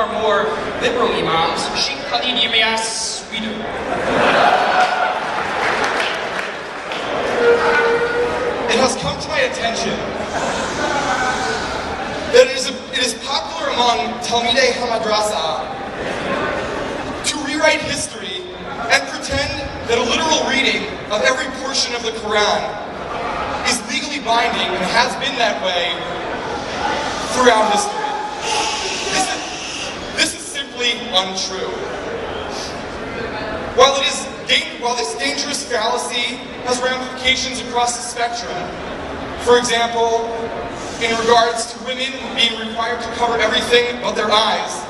our more liberal imams, Sheikh Khalid Yemias Sweeter. It has come to my attention that it is popular among Talmidei Hamadrasa to rewrite history and pretend that a literal reading of every portion of the Quran is legally binding and has been that way throughout history. This is simply untrue. While this dangerous fallacy has ramifications across the spectrum, for example, in regards to women being required to cover everything but their eyes,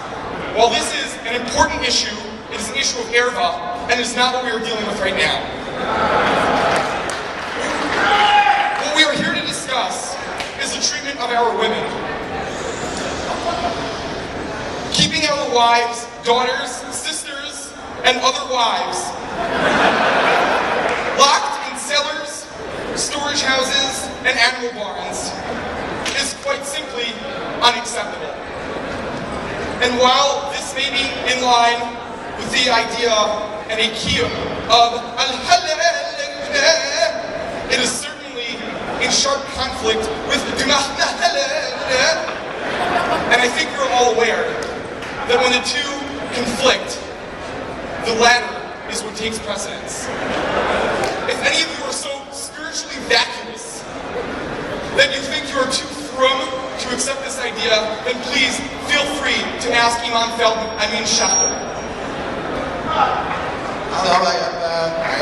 while this is an important issue, it is an issue of erva, and it's not what we are dealing with right now. What we are here to discuss is the treatment of our women. Keeping our wives, daughters, sisters, and other wives locked in cellars, storage houses, and animal barns is quite simply unacceptable. And while this may be in line with the idea and a kiyum of al-halal, it is certainly in sharp conflict with and I think you're all aware that when the two conflict, the latter is what takes precedence. If any of you are so spiritually vacuous that you think you are too frum to accept this idea, then please feel free to ask Imam Shachter. Hello, I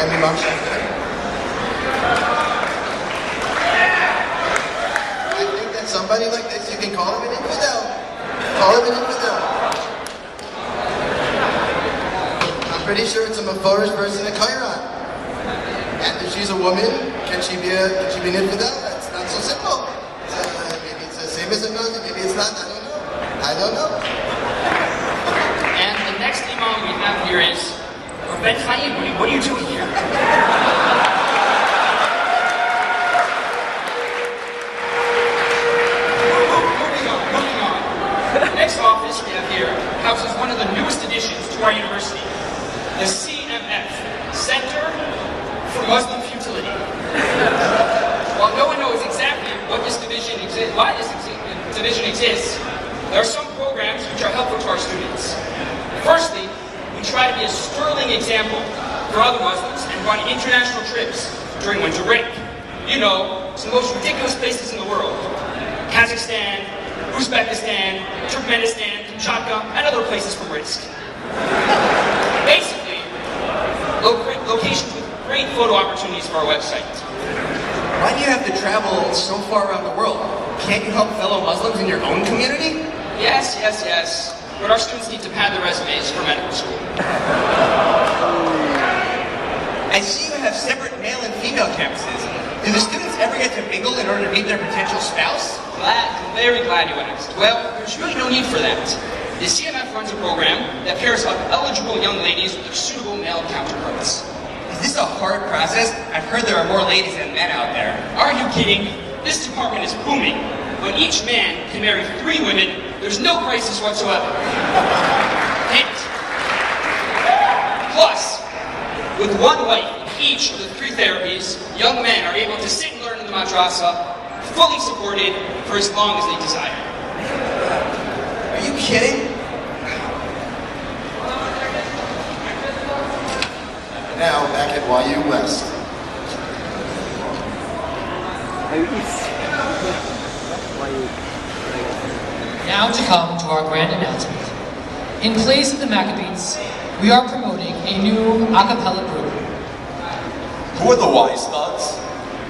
am Imam Shachter. I think that somebody like this, you can call him an infidel. Call him an infidel. I'm pretty sure it's a Meforish verse in the Quran. And if she's a woman, can she be an infidel? That's not so simple. Maybe it's the same as a Muslim, maybe it's not, I don't know. And the next imam we have here is Ben Chaim. What are you doing here? Moving on. The next office we have here houses one of the newest additions to our university, the CMF, Center for Muslim Futility. While no one knows exactly why this division exists, there are some programs which are helpful to our students. Firstly, we try to be a sterling example for other Muslims and run international trips during winter break. You know, some of the most ridiculous places in the world. Kazakhstan, Uzbekistan, Turkmenistan, Kamchatka, and other places from risk. Basically, locations with great photo opportunities for our website. Why do you have to travel so far around the world? Can't you help fellow Muslims in your own community? Yes. But our students need to pad their resumes for medical school. I see you have separate male and female campuses. Do the students ever get to mingle in order to meet their potential spouse? Very glad you asked. Well, there's really no need for that. The CMF runs a program that pairs up eligible young ladies with their suitable male counterparts. Is this a hard process? I've heard there are more ladies than men out there. Are you kidding? This department is booming. When each man can marry 3 women, there's no crisis whatsoever. Hint. Plus, with one wife in each of the 3 therapies, young men are able to sit and learn in the madrasa, fully supported for as long as they desire. Are you kidding? Now, back at YU West. Now to come to our grand announcement. In place of the Maccabees, we are promoting a new a cappella group. Who are the wise studs?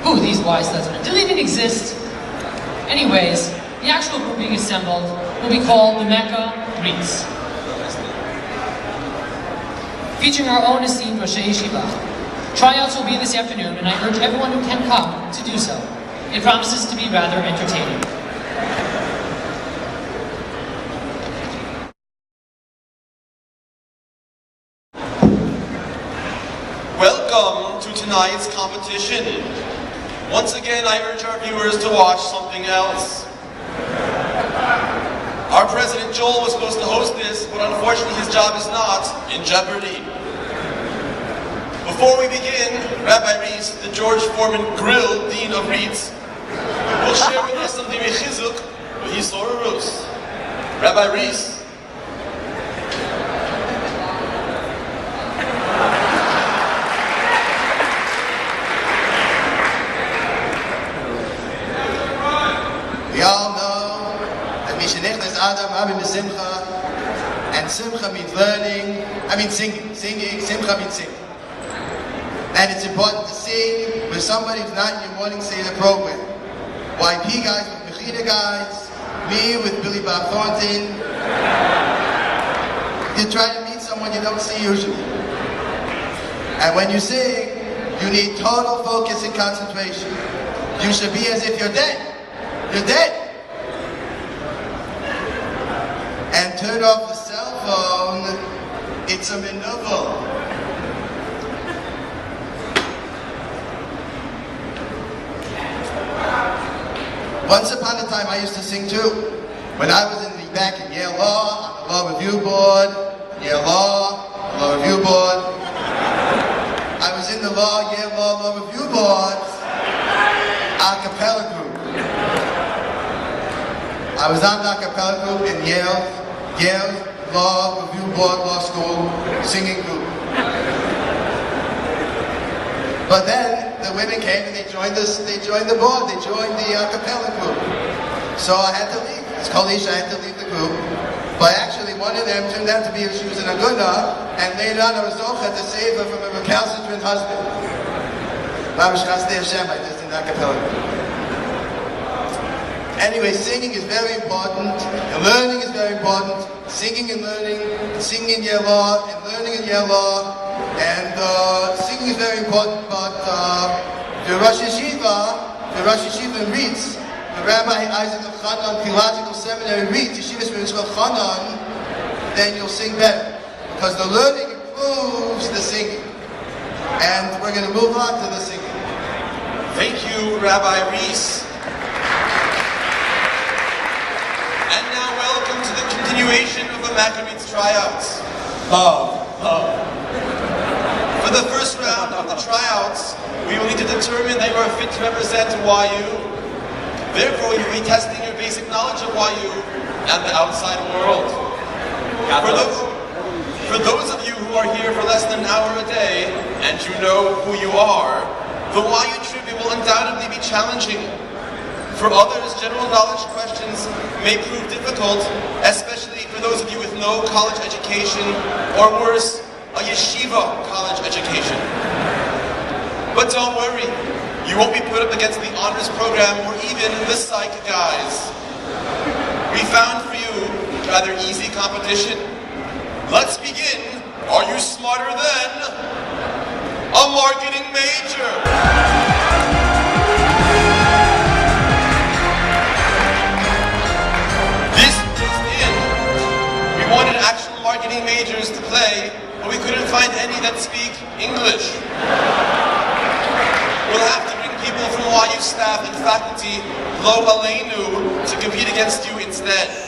Who these wise studs are? Do they even exist? Anyways, the actual group being assembled will be called the Mecca Greeks. Featuring our own esteemed Rosh Yeshiva. Tryouts will be this afternoon, and I urge everyone who can come to do so. It promises to be rather entertaining. Welcome to tonight's competition. Once again, I urge our viewers to watch something else. Our president Joel was supposed to host this, but unfortunately his job is not in jeopardy. Before we begin, Rabbi Reese, the George Foreman Grill Dean of Reeds, will share with us something Chizuk with Yisora Rus. Rabbi Reese. We all know that Mishnech is Adam, Rabbi Simcha, and Simcha means learning, singing. Simcha means singing. And it's important to sing with somebody who's not in your morning Seder program. YP guys with Mechida guys, me with Billy Bob Thornton. You try to meet someone you don't see usually. And when you sing, you need total focus and concentration. You should be as if you're dead. You're dead. And turn off the cell phone. It's a maneuver. Once upon a time, I used to sing too. When I was back in Yale Law, on the Law Review Board, Yale Law Review Board. I was in the Yale Law Review Board, a cappella group. I was on the a cappella group in Yale Law Review Board Law School singing group. But then the women came and they joined the board, they joined the a cappella group. So I had to leave. It's Kolish, I had to leave the group. But actually one of them turned out to be, she was an aguna, and later on I was zocha to save her from a recalcitrant husband. Baruch Chasdei Hashem, I just in a cappella group. Anyway, singing is very important, and learning is very important. Singing and learning, singing in Yale Law, and learning in Yale Law, and singing is very important, but the Rosh Yeshiva in Reeds, the Rabbi Isaac of Chanan Theological Seminary Reeds, Yeshiva Spiritual Chanan, then you'll sing better, because the learning improves the singing. And we're going to move on to the singing. Thank you, Rabbi Reese. And now welcome to the continuation of the Maccabees tryouts. For the first round of the tryouts, we will need to determine that you are fit to represent YU. Therefore, we will be testing your basic knowledge of YU and the outside world. For those of you who are here for less than an hour a day, and you know who you are, the YU trivia will undoubtedly be challenging. For others, general knowledge questions may prove difficult, especially for those of you with no college education, or worse, a yeshiva college education. But don't worry, you won't be put up against the honors program or even the psych guys. We found for you rather easy competition. Let's begin. Are you smarter than a marketing major? This just in. We wanted actual marketing majors to play, but we couldn't find any that speak English. We'll have to bring people from YU staff and faculty, lo aleinu, to compete against you instead.